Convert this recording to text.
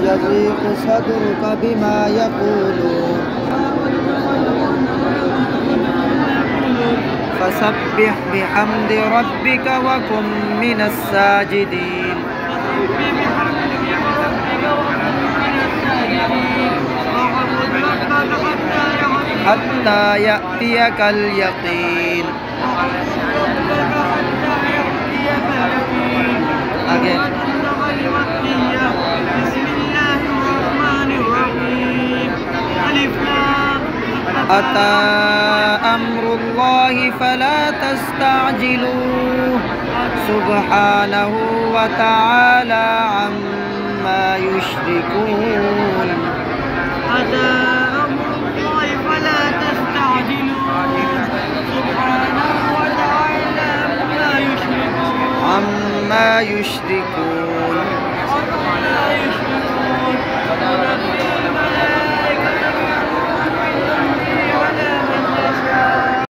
يضيق صدرك بما يقولون فسبح بحمد ربك وكن من الساجدين حتى يأتيك اليقين. أتى أمر الله فلا تستعجلوه سبحانه وتعالى عما يشركون. أتى أمر الله فلا تستعجلوه سبحانه وتعالى عما يشركون.